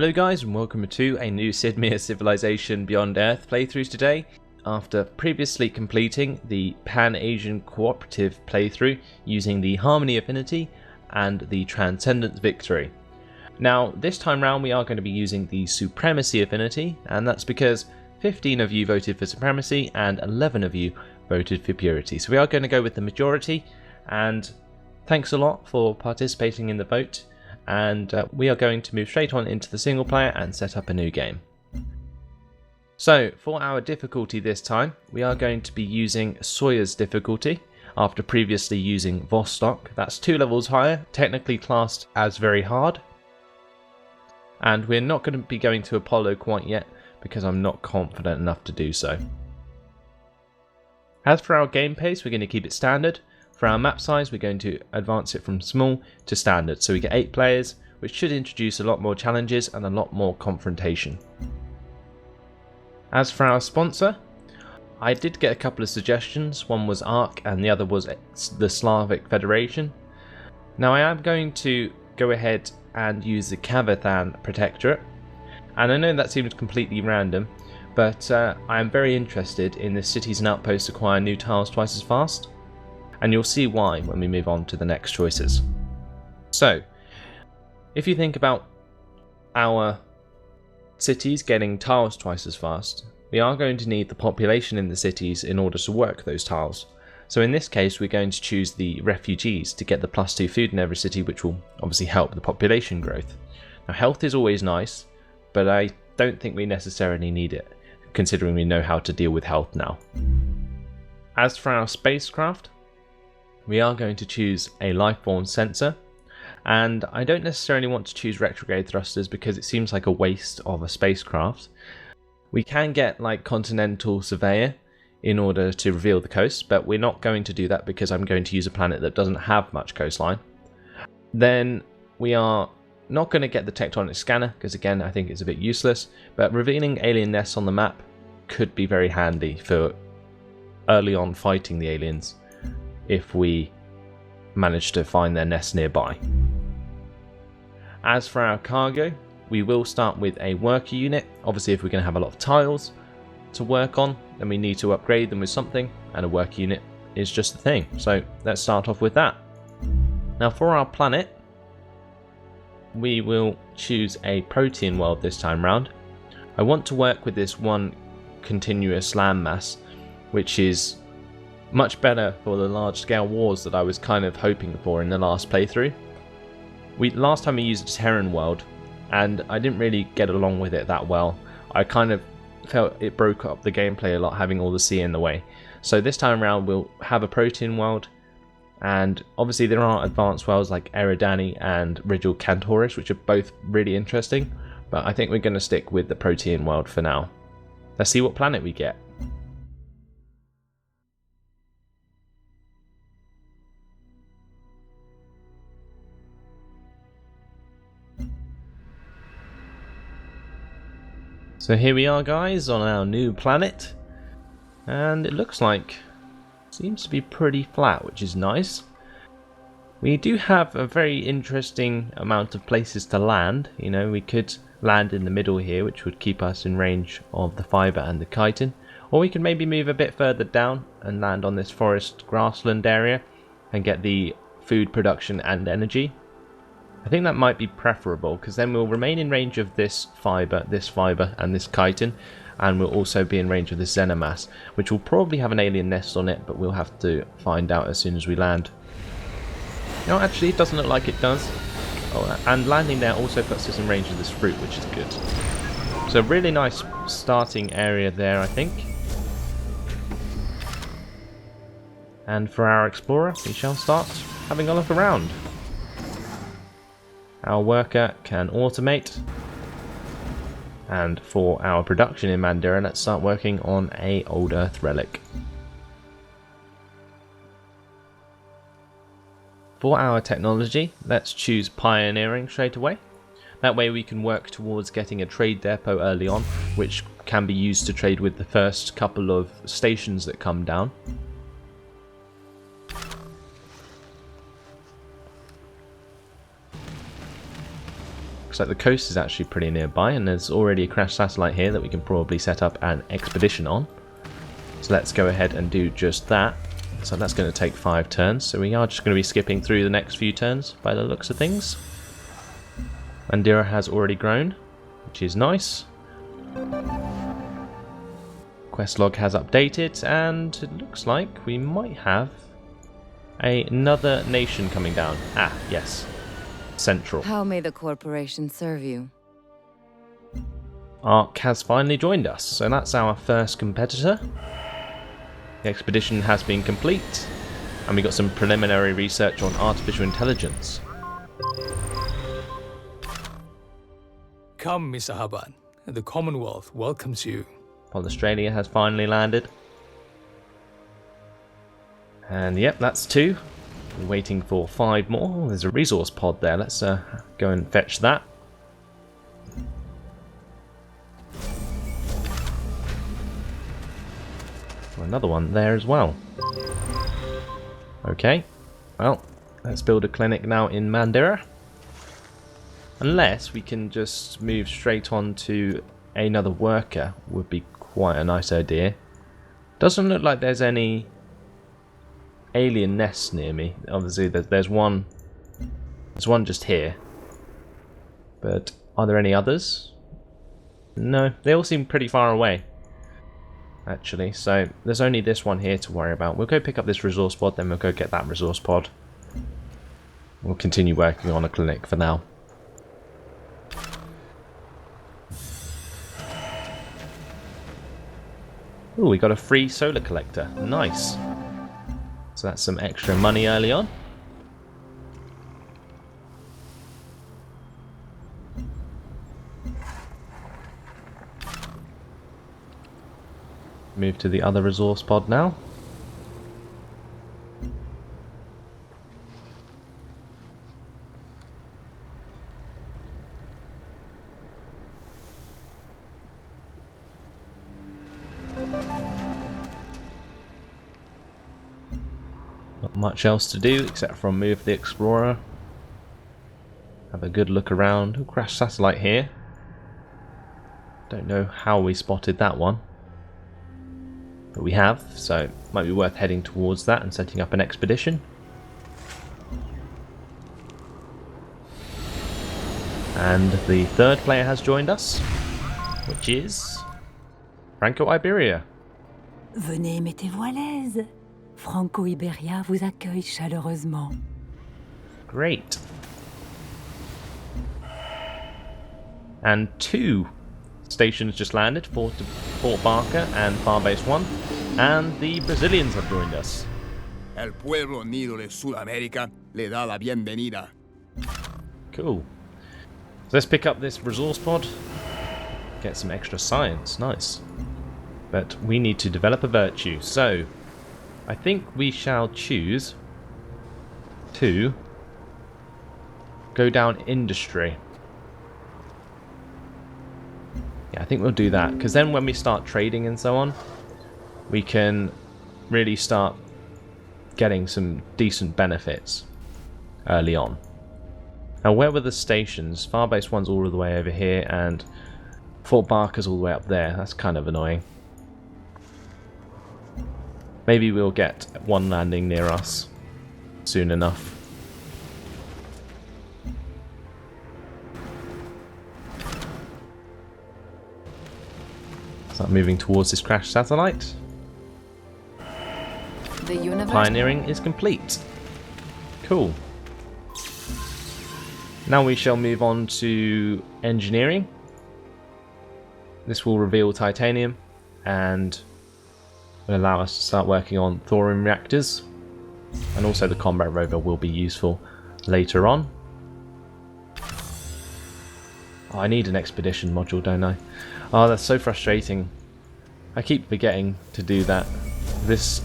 Hello guys and welcome to a new Sid Meier's Civilization Beyond Earth playthrough today. After previously completing the Pan-Asian Cooperative playthrough using the Harmony Affinity and the Transcendence Victory. Now this time round we are going to be using the Supremacy Affinity, and that's because 15 of you voted for Supremacy and 11 of you voted for Purity. So we are going to go with the majority, and thanks a lot for participating in the vote. And we are going to move straight on into the single player and set up a new game. So for our difficulty this time, we are going to be using Soyuz difficulty after previously using Vostok. That's 2 levels higher, technically classed as very hard. And we're not going to be going to Apollo quite yet because I'm not confident enough to do so. As for our game pace, we're going to keep it standard. For our map size, we're going to advance it from small to standard, so we get 8 players, which should introduce a lot more challenges and a lot more confrontation. As for our sponsor, I did get a couple of suggestions. One was ARC and the other was the Slavic Federation. Now I am going to go ahead and use the Kavithan Protectorate, and I know that seems completely random, but I am very interested in the cities and outposts acquire new tiles twice as fast. And you'll see why when we move on to the next choices. So, if you think about our cities getting tiles twice as fast, we are going to need the population in the cities in order to work those tiles. So in this case, we're going to choose the refugees to get the +2 food in every city, which will obviously help the population growth. Now, health is always nice, but I don't think we necessarily need it, considering we know how to deal with health now. As for our spacecraft, we are going to choose a lifeform sensor, and I don't necessarily want to choose retrograde thrusters because it seems like a waste of a spacecraft. We can get like continental surveyor in order to reveal the coast, but we're not going to do that because I'm going to use a planet that doesn't have much coastline. Then we are not going to get the tectonic scanner because again I think it's a bit useless, but revealing alien nests on the map could be very handy for early on fighting the aliens if we manage to find their nests nearby. As for our cargo, we will start with a worker unit. Obviously if we're going to have a lot of tiles to work on, then we need to upgrade them with something, and a worker unit is just the thing. So let's start off with that. Now for our planet, we will choose a Protean world this time round. I want to work with this one continuous landmass, which is much better for the large scale wars that I was kind of hoping for in the last playthrough. Last time we used a Terran world and I didn't really get along with it that well. I kind of felt it broke up the gameplay a lot having all the sea in the way. So this time around we'll have a Protean world, and obviously there are advanced worlds like Eridani and Rigel Cantoris, which are both really interesting, but I think we're going to stick with the Protean world for now. Let's see what planet we get. So here we are guys on our new planet, and it looks like seems to be pretty flat, which is nice. We do have a very interesting amount of places to land. You know, we could land in the middle here, which would keep us in range of the fibre and the chitin, or we could maybe move a bit further down and land on this forest grassland area and get the food production and energy. I think that might be preferable because then we'll remain in range of this fibre, and this chitin, and we'll also be in range of this xenomass, which will probably have an alien nest on it, but we'll have to find out as soon as we land. No, actually it doesn't look like it does. Oh, and landing there also puts us in range of this fruit, which is good. So really nice starting area there, I think. And for our explorer, we shall start having a look around. Our worker can automate, and for our production in Mandira, let's start working on a old Earth relic. For our technology, let's choose pioneering straight away. That way we can work towards getting a trade depot early on, which can be used to trade with the first couple of stations that come down. like the coast is actually pretty nearby, and there's already a crashed satellite here that we can probably set up an expedition on. So let's go ahead and do just that. So that's going to take 5 turns, so we are just going to be skipping through the next few turns by the looks of things. Mandira has already grown, which is nice. Quest log has updated, and it looks like we might have another nation coming down. Ah, yes. Central. How may the corporation serve you? Ark has finally joined us, so that's our first competitor. The expedition has been complete, and we got some preliminary research on artificial intelligence. Come, Mr. Haban. The Commonwealth welcomes you. While Australia has finally landed. And yep, that's 2. We're waiting for 5 more. There's a resource pod there. Let's go and fetch that. Another one there as well. Okay, well, let's build a clinic now in Mandira. Unless we can just move straight on to another worker, would be quite a nice idea. Doesn't look like there's any alien nests near me. Obviously, there's one. There's one just here. But are there any others? No, they all seem pretty far away. Actually, so there's only this one here to worry about. We'll go pick up this resource pod, then we'll go get that resource pod. We'll continue working on a clinic for now. Ooh, we got a free solar collector. Nice. So that's some extra money early on. Move to the other resource pod now. Not much else to do except for move the Explorer. Have a good look around. Oh, crashed satellite here. Don't know how we spotted that one. But we have, so it might be worth heading towards that and setting up an expedition. And the 3rd player has joined us, which is Franco-Iberia. Venez, mettez-vous à l'aise. Franco-Iberia vous accueille chaleureusement. Great. And 2 stations just landed, Fort Barker and Farbase 1, and the Brazilians have joined us. El pueblo unido de Sudamérica le da la bienvenida. Cool. So let's pick up this resource pod, get some extra science, nice. But we need to develop a virtue, so I think we shall choose to go down industry. Yeah, I think we'll do that, because then when we start trading and so on, we can really start getting some decent benefits early on. Now, where were the stations? Farbase 1's all the way over here, and Fort Barker's all the way up there. That's kind of annoying. Maybe we'll get one landing near us soon enough. Start moving towards this crashed satellite. The universe. Pioneering is complete. Cool. Now we shall move on to engineering. This will reveal titanium and will allow us to start working on thorium reactors. And also the combat rover will be useful later on. Oh, I need an expedition module, don't I? Oh, that's so frustrating. I keep forgetting to do that.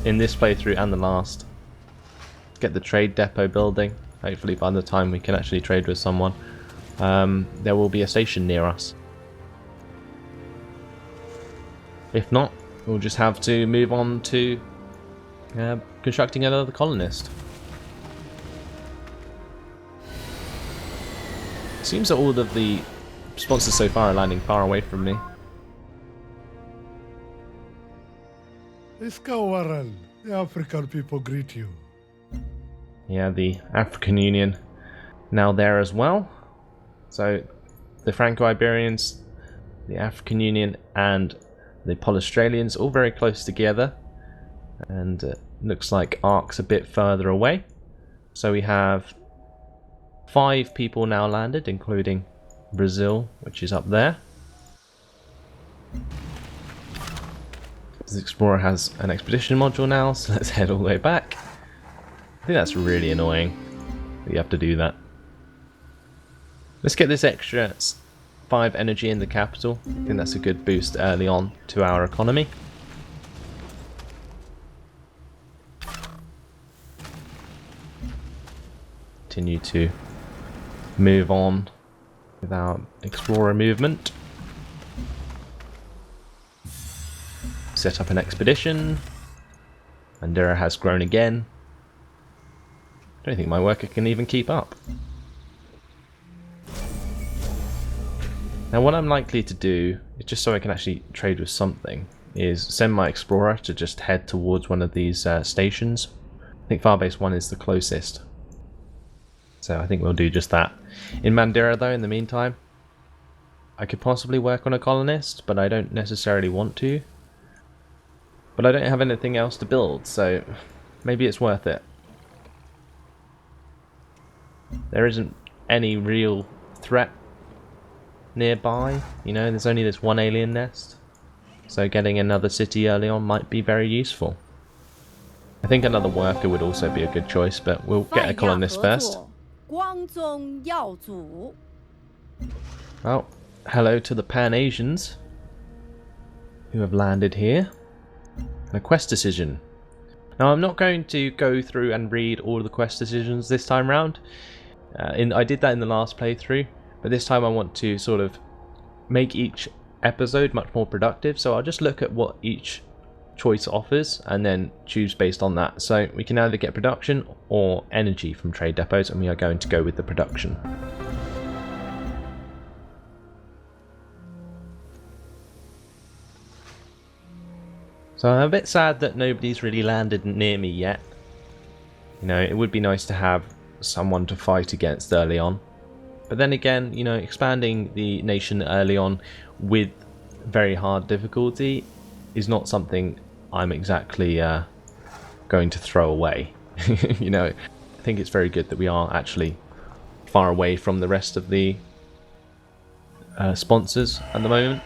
In this playthrough and the last. Get the trade depot building. Hopefully by the time we can actually trade with someone, there will be a station near us. If not, we'll just have to move on to constructing another colonist. Seems that all of the sponsors so far are landing far away from me. Iskawaran, the African people greet you. Yeah, the African Union now there as well. So the Franco-Iberians, the African Union, and the Pol-Australians all very close together. And looks like Ark's a bit further away. So we have 5 people now landed, including Brazil, which is up there. This explorer has an expedition module now, so let's head all the way back. I think that's really annoying that you have to do that. Let's get this extra 5 energy in the capital. I think that's a good boost early on to our economy. Continue to move on with our explorer movement. Set up an expedition. Mandira has grown again. I don't think my worker can even keep up. Now what I'm likely to do, just so I can actually trade with something, is send my explorer to just head towards one of these stations. I think Farbase 1 is the closest. So I think we'll do just that. In Mandira though, in the meantime, I could possibly work on a colonist, but I don't necessarily want to. But I don't have anything else to build, so maybe it's worth it. There isn't any real threat nearby, you know, there's only this one alien nest. So getting another city early on might be very useful. I think another worker would also be a good choice, but we'll get a colonist first. Well, hello to the Pan-Asians who have landed here. And a quest decision. Now I'm not going to go through and read all of the quest decisions this time round. I did that in the last playthrough, but this time I want to sort of make each episode much more productive, so I'll just look at what each choice offers and then choose based on that. So we can either get production or energy from trade depots, and we are going to go with the production. So I'm a bit sad that nobody's really landed near me yet. You know, it would be nice to have someone to fight against early on. But then again, you know, expanding the nation early on with very hard difficulty is not something I'm exactly going to throw away. You know, I think it's very good that we are actually far away from the rest of the sponsors at the moment.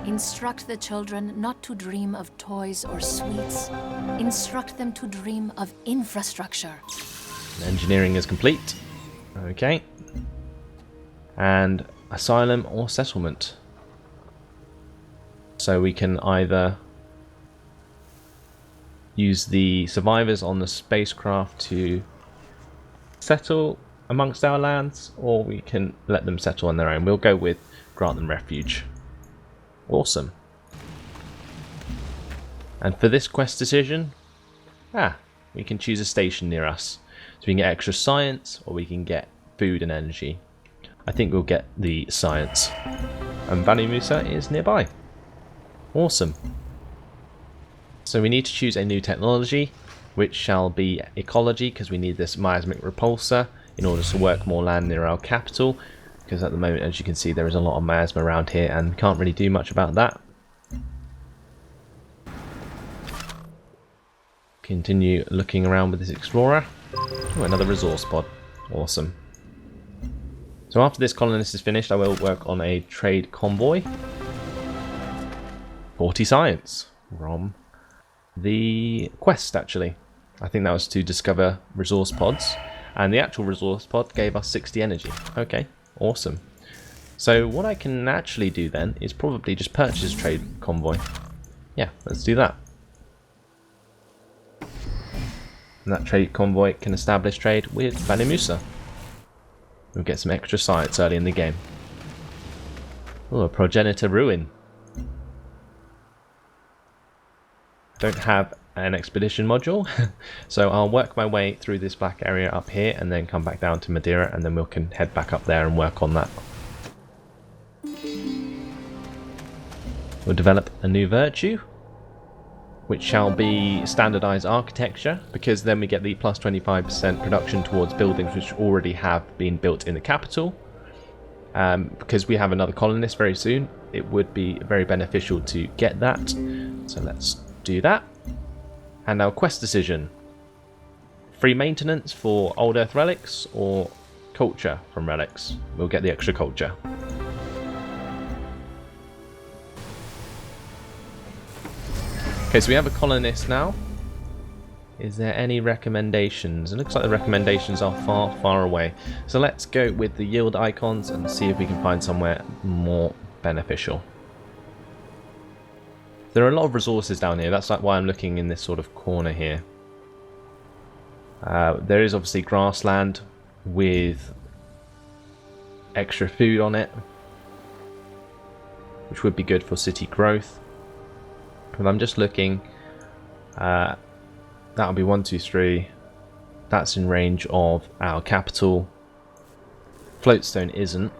Instruct the children not to dream of toys or sweets. Instruct them to dream of infrastructure. Engineering is complete. Okay. And asylum or settlement. So we can either use the survivors on the spacecraft to settle amongst our lands, or we can let them settle on their own. We'll go with grant them refuge. Awesome. And for this quest decision, we can choose a station near us. So we can get extra science, or we can get food and energy. I think we'll get the science. And Banu Musa is nearby. Awesome. So we need to choose a new technology, which shall be ecology, because we need this miasmic repulsor in order to work more land near our capital. Because at the moment, as you can see, there is a lot of miasma around here and we can't really do much about that. Continue looking around with this explorer. Oh, another resource pod. Awesome. So after this colonist is finished, I will work on a trade convoy. 40 science from the quest, actually. I think that was to discover resource pods. And the actual resource pod gave us 60 energy. Okay. Awesome. So what I can actually do then is probably just purchase trade convoy. Yeah, let's do that. And that trade convoy can establish trade with Banu Musa. We'll get some extra science early in the game. Oh, a progenitor ruin. Don't have an expedition module. So I'll work my way through this black area up here and then come back down to Madeira, and then we can head back up there and work on that. We'll develop a new virtue, which shall be standardized architecture, because then we get the plus 25% production towards buildings which already have been built in the capital. Because we have another colonist very soon, it would be very beneficial to get that. So let's do that. And our quest decision: free maintenance for old earth relics or culture from relics. We'll get the extra culture. Okay, so we have a colonist now. Is there any recommendations? It looks like the recommendations are far, far away. So let's go with the yield icons and see if we can find somewhere more beneficial. There are a lot of resources down here. That's like why I'm looking in this sort of corner here. There is obviously grassland with extra food on it, which would be good for city growth. But I'm just looking. That'll be 1, 2, 3. That's in range of our capital. Floatstone isn't.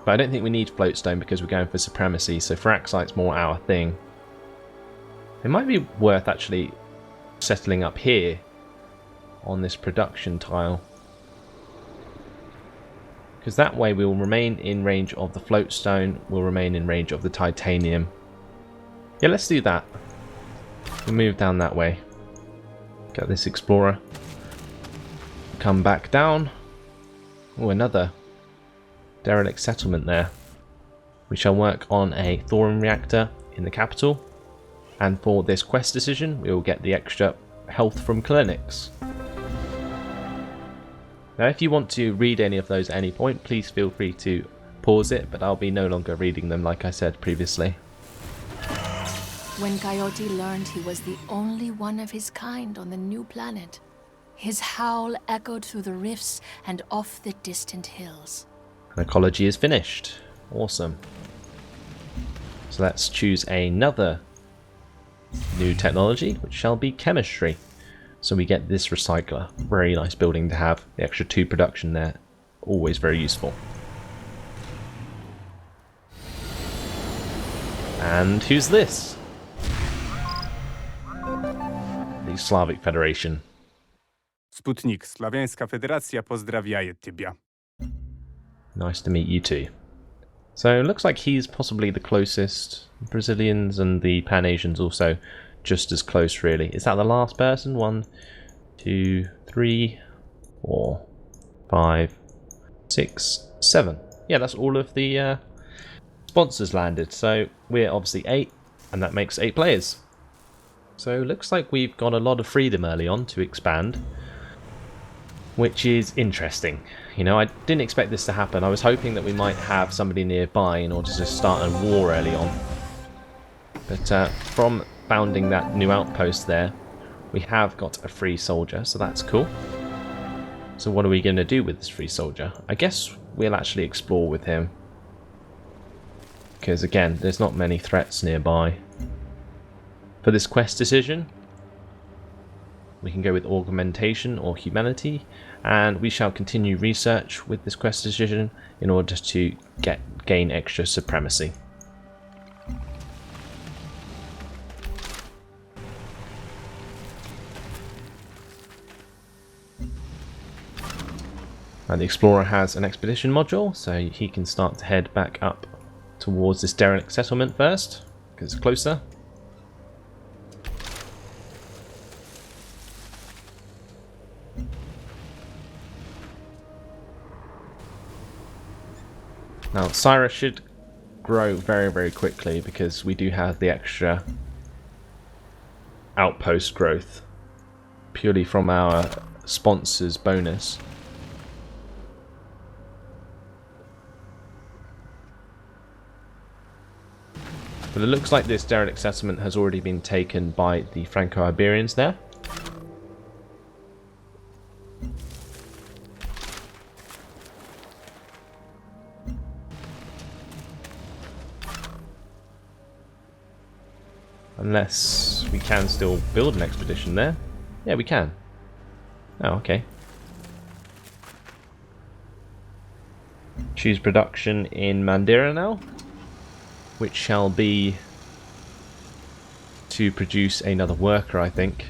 But I don't think we need floatstone because we're going for supremacy. So Fraxite's more our thing. It might be worth actually settling up here on this production tile, because that way we will remain in range of the floatstone, we'll remain in range of the titanium. Yeah, let's do that. We'll move down that way. Get this explorer. Come back down. Oh, another derelict settlement there. We shall work on a thorium reactor in the capital. And for this quest decision, we will get the extra health from clinics. Now, if you want to read any of those at any point, please feel free to pause it, but I'll be no longer reading them like I said previously. When Coyote learned he was the only one of his kind on the new planet, his howl echoed through the rifts and off the distant hills. And ecology is finished. Awesome. So let's choose another new technology, which shall be chemistry. So we get this recycler. Very nice building to have. The extra 2 production there. Always very useful. And who's this? The Slavic Federation. Sputnik, Sławiańska Federacja pozdrawiaje Tybia. Nice to meet you too. So it looks like he's possibly the closest. Brazilians and the Pan-Asians also just as close, really. Is that the last person? 1, 2, 3, 4, 5, 6, 7. Yeah, that's all of the sponsors landed. So we're obviously 8, and that makes 8 players. So it looks like we've got a lot of freedom early on to expand, which is interesting. You know, I didn't expect this to happen. I was hoping that we might have somebody nearby in order to start a war early on. But from founding that new outpost there, we have got a free soldier, so that's cool. So what are we going to do with this free soldier? I guess we'll actually explore with him, because again, there's not many threats nearby. For this quest decision, we can go with augmentation or humanity, and we shall continue research with this quest decision in order to gain extra supremacy. And the explorer has an expedition module, so he can start to head back up towards this derelict settlement first, because it's closer. Now, Cyrus should grow very, very quickly because we do have the extra outpost growth purely from our sponsors bonus. But it looks like this derelict settlement has already been taken by the Franco-Iberians there. Unless we can still build an expedition there. Yeah, we can. Oh, okay. Choose production in Mandira now, which shall be to produce another worker, I think.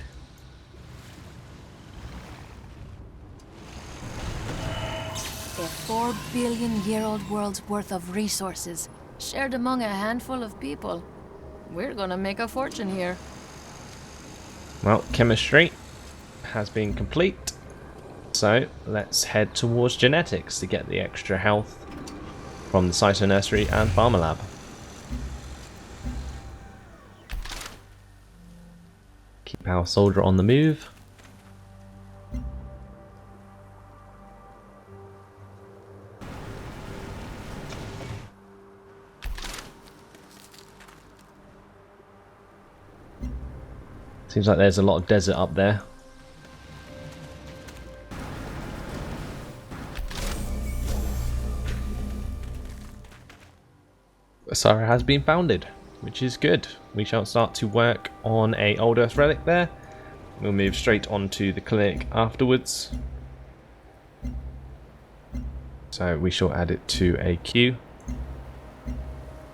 A 4 billion-year-old world's worth of resources, shared among a handful of people. We're gonna make a fortune here. Well, chemistry has been complete, so let's head towards genetics to get the extra health from the Cyto Nursery and Farmer Lab. Keep our soldier on the move. Seems like there's a lot of desert up there. Asara has been founded, which is good. We shall start to work on a Old Earth relic there. We'll move straight on to the clinic afterwards. So we shall add it to a queue.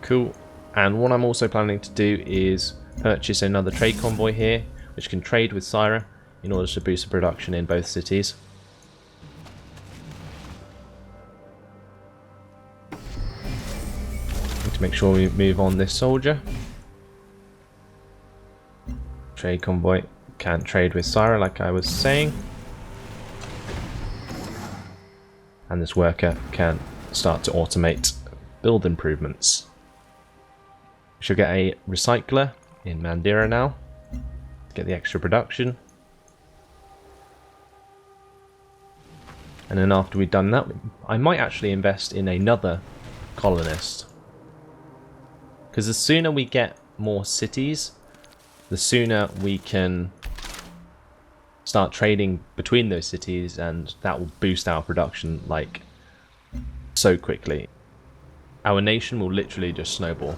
Cool. And what I'm also planning to do is purchase another trade convoy here, which can trade with Syra in order to boost the production in both cities. Need to make sure we move on this soldier. Trade convoy can't trade with Syra, like I was saying. And this worker can start to automate build improvements. We shall get a recycler in Mandira now to get the extra production. And then after we've done that, I might actually invest in another colonist. Because the sooner we get more cities, the sooner we can start trading between those cities, and that will boost our production like so quickly. Our nation will literally just snowball.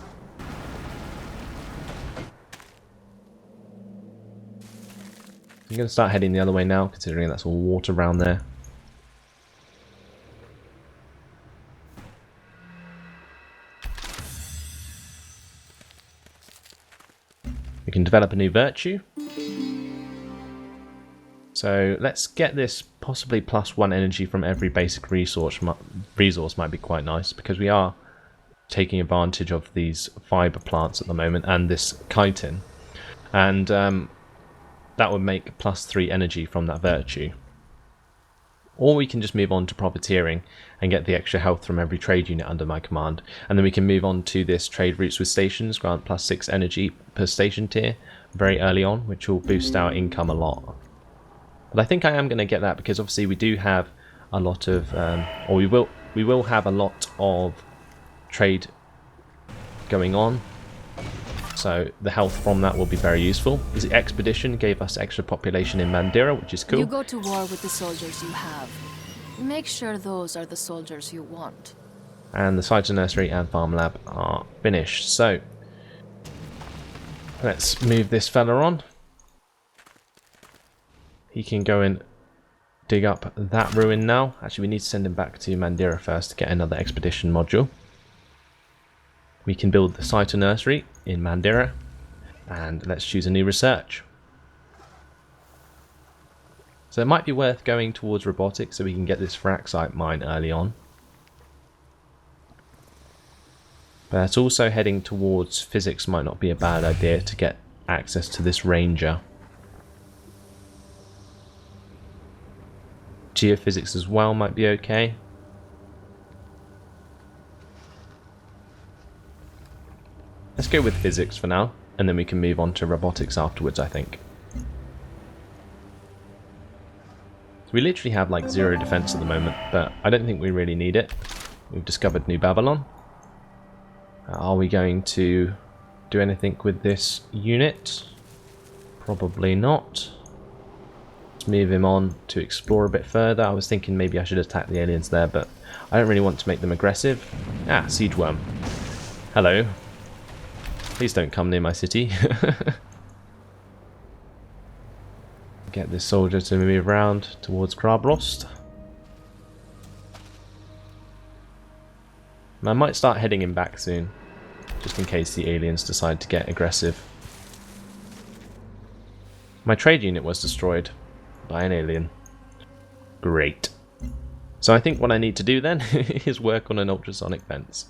I'm going to start heading the other way now, considering that's all water around there. We can develop a new virtue. So let's get this possibly +1 energy from every basic resource might be quite nice, because we are taking advantage of these fiber plants at the moment and this chitin. And that would make +3 energy from that virtue. Or we can just move on to profiteering and get the extra health from every trade unit under my command. And then we can move on to this trade routes with stations, grant +6 energy per station tier very early on, which will boost our income a lot. But I think I am going to get that, because obviously we do have a lot of, or we will have a lot of trade going on. So the health from that will be very useful. The expedition gave us extra population in Mandira, which is cool. You go to war with the soldiers you have. Make sure those are the soldiers you want. And the Cyto Nursery and Farm Lab are finished. So let's move this fella on. He can go and dig up that ruin now. Actually, we need to send him back to Mandira first to get another expedition module. We can build the Cyto Nursery in Mandira, and let's choose a new research. So it might be worth going towards robotics so we can get this Fraxite mine early on. But also heading towards physics might not be a bad idea to get access to this ranger. Geophysics as well might be okay. Let's go with physics for now, and then we can move on to robotics afterwards, I think. So we literally have like 0 defense at the moment, but I don't think we really need it. We've discovered New Babylon. Are we going to do anything with this unit? Probably not. Let's move him on to explore a bit further. I was thinking maybe I should attack the aliens there, but I don't really want to make them aggressive. Ah, siege worm. Hello. Please don't come near my city. Get this soldier to move around towards Krabrost. I might start heading him back soon, just in case the aliens decide to get aggressive. My trade unit was destroyed by an alien. Great. So I think what I need to do then is work on an ultrasonic fence.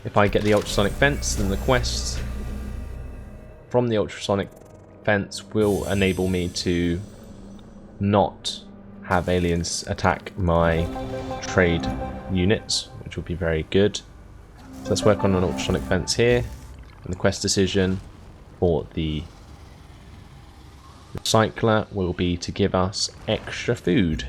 If I get the ultrasonic fence, then the quests from the ultrasonic fence will enable me to not have aliens attack my trade units, which will be very good. So let's work on an ultrasonic fence here. And the quest decision for the recycler will be to give us extra food.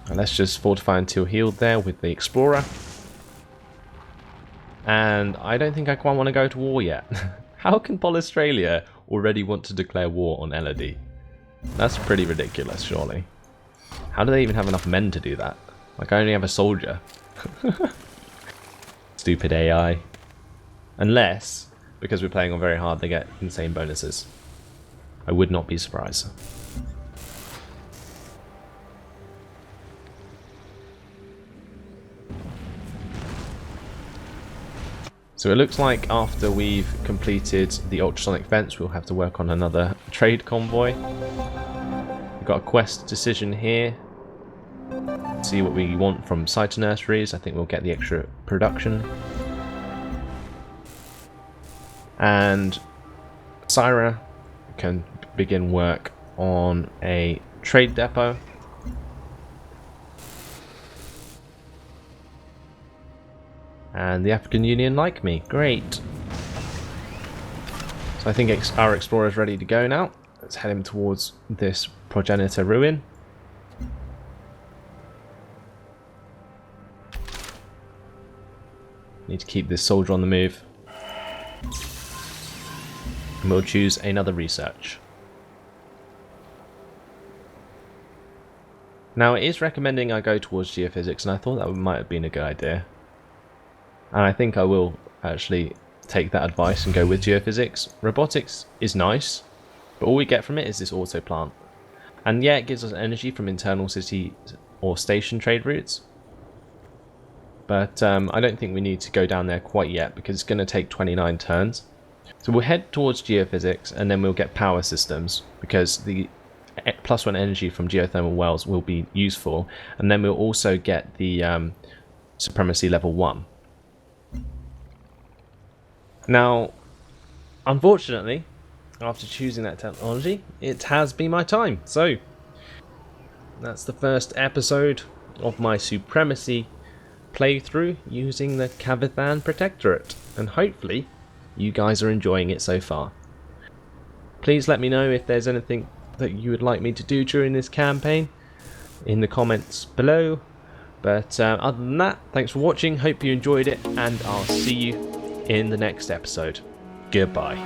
And let's just fortify until healed there with the explorer. And I don't think I quite want to go to war yet. How can Australia already want to declare war on Elodie? That's pretty ridiculous, surely. How do they even have enough men to do that? Like, I only have a soldier. Stupid AI. Unless, because we're playing on very hard, they get insane bonuses. I would not be surprised. So it looks like after we've completed the ultrasonic fence, we'll have to work on another trade convoy. We've got a quest decision here. See what we want from Cyto nurseries. I think we'll get the extra production. And Syra can begin work on a trade depot. And the African Union like me. Great. So I think our explorer is ready to go now. Let's head him towards this progenitor ruin. Need to keep this soldier on the move. And we'll choose another research. Now it is recommending I go towards geophysics, and I thought that might have been a good idea. And I think I will actually take that advice and go with geophysics. Robotics is nice, but all we get from it is this auto plant. And yeah, it gives us energy from internal city or station trade routes. But I don't think we need to go down there quite yet, because it's going to take 29 turns. So we'll head towards geophysics, and then we'll get power systems, because the +1 energy from geothermal wells will be useful. And then we'll also get the Supremacy level 1. Now, unfortunately, after choosing that technology, it has been my time. So, that's the first episode of my Supremacy playthrough using the Kavithan Protectorate, and hopefully you guys are enjoying it so far. Please let me know if there's anything that you would like me to do during this campaign in the comments below. But other than that, thanks for watching, hope you enjoyed it, and I'll see you in the next episode. Goodbye.